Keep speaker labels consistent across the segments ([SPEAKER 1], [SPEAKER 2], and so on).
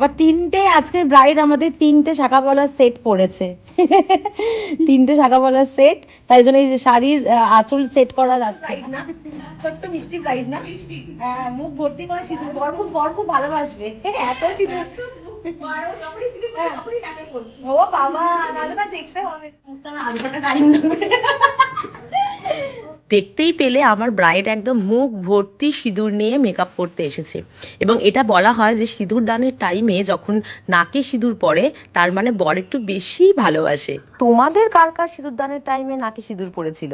[SPEAKER 1] আবার তিনটে আজকের ব্রাইড আমাদের তিনটে শাখা পলার সেট পড়েছে। তিনটে শাখা পলার সেট, তাই জন্য এই যে শাড়ির আঁচল সেট করা যাচ্ছে না। ছোট্ট মিষ্টি ব্রাইড না, মুখ ভর্তি করে সিঁদুর। বর খুব ভালোবাসবে এত সিঁদুর। ও বাবা, তাহলে তো দেখতে হবে, আমার আধ ঘন্টা টাইম লাগবে।
[SPEAKER 2] দেখতেই পেলে আমার ব্রাইড একদম মুখ ভর্তি সিঁদুর নিয়ে মেকআপ করতে এসেছে, এবং এটা বলা হয় যে সিঁদুর দানের টাইমে যখন নাকে সিঁদুর পড়ে তার মানে বর একটু বেশি ভালোবাসে। তোমাদের কার কার সিঁদুর দানের টাইমে নাকে সিঁদুর পড়েছিল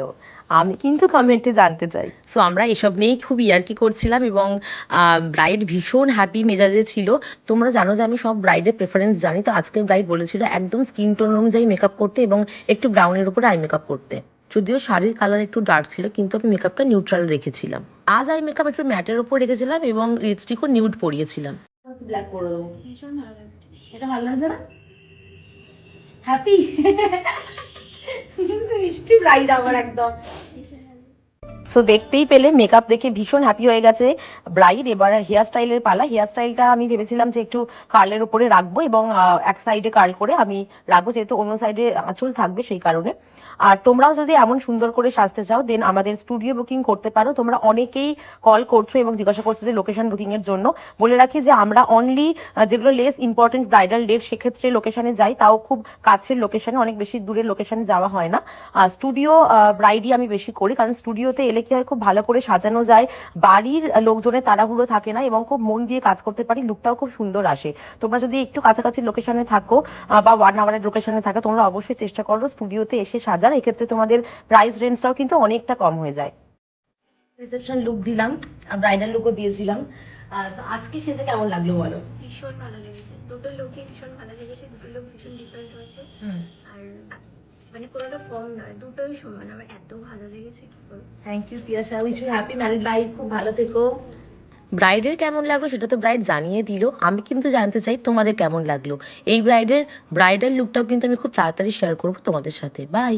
[SPEAKER 2] আমি কিন্তু কমেন্টে জানতে চাই। সো আমরা এসব নিয়েই খুব ইয়ার্কি করছিলাম, এবং ব্রাইড ভীষণ হ্যাপি মেজাজে ছিল। তোমরা জানো যে আমি সব ব্রাইডের প্রেফারেন্স জানি, তো আজকের ব্রাইড বলেছিল একদম স্কিন টোন অনুযায়ী মেকআপ করতে এবং একটু ব্রাউনের উপরে আই মেকআপ করতে। যদিও শাড়ির কালার একটু ডার্ক ছিল, কিন্তু আমি মেকআপটা নিউট্রাল রেখেছিলাম। আজ আই মেকআপ একটু ম্যাটের উপর রেখেছিলাম এবং লিপস্টিকও নিউড পরিয়েছিলাম।
[SPEAKER 1] ব্ল্যাক করে দেবো, ভীষণ ভালো লাগছে। এটা ভালো লাগছে না? হ্যাপি মিষ্টি ব্রাইড আমার একদম।
[SPEAKER 2] সো দেখতেই পেলে মেকআপ দেখে ভীষণ হ্যাপি হয়ে গেছে ব্রাইড। এবার হেয়ার স্টাইলের পালা। হেয়ার স্টাইলটা আমি ভেবেছিলাম যে একটু কার্লের উপরে রাখবো, এবং এক সাইডে কার্ল করে আমি রাখবো, যেহেতু অন্য সাইডে আঁচল থাকবে সেই কারণে। আর তোমরাও যদি এমন সুন্দর করে সাজতে চাও দেন আমাদের স্টুডিও বুকিং করতে পারো। তোমরা অনেকেই কল করছো এবং জিজ্ঞাসা করছো যে লোকেশন বুকিং এর জন্য। বলে রাখি যে আমরা অনলি যেগুলো লেস ইম্পর্টেন্ট ব্রাইডাল ডেট সেক্ষেত্রে লোকেশনে যাই, তাও খুব কাছের লোকেশনে, অনেক বেশি দূরের লোকেশনে যাওয়া হয় না। স্টুডিও ব্রাইডই আমি বেশি করি, কারণ স্টুডিওতে এলে কি হয় খুব ভালো করে সাজানো যায়, বাড়ির লোকজনের তাড়াহুড়ো থাকে না, এবং খুব মন দিয়ে কাজ করতে পারি, লুকটাও খুব সুন্দর আসে। তোমরা যদি একটু কাছাকাছি লোকেশনে থাকো বা 1 আওয়ারের লোকেশনে থাকো, তোমরা অবশ্যই চেষ্টা করো স্টুডিওতে এসে সাজার। এক্ষেত্রে তোমাদের প্রাইস রেঞ্জটাও কিন্তু অনেকটা কম হয়ে যায়।
[SPEAKER 1] রিসেপশন লুক দিলাম, ব্রাইডাল লুকও দিয়েছিলাম। আজকে সেটা কেমন লাগলো বলো?
[SPEAKER 3] ভীষণ ভালো লেগেছে, দুটো লুকই ভীষণ ভালো লেগেছে, দুটো লুক ভীষণ ডিফারেন্ট হয়েছে। আর মানে কোনোটা কম নয়, দুটোই সমান, আমার এত ভালো লেগেছে কি বলবো।
[SPEAKER 1] Thank you Piyasa, wish you happy married life, খুব ভালো থেকো।
[SPEAKER 2] ব্রাইডের কেমন লাগলো সেটা তো ব্রাইড জানিয়ে দিল, আমি কিন্তু জানতে চাই তোমাদের কেমন লাগলো। এই ব্রাইডাল লুকটাও কিন্তু আমি খুব তাড়াতাড়ি শেয়ার করবো তোমাদের সাথে। বাই।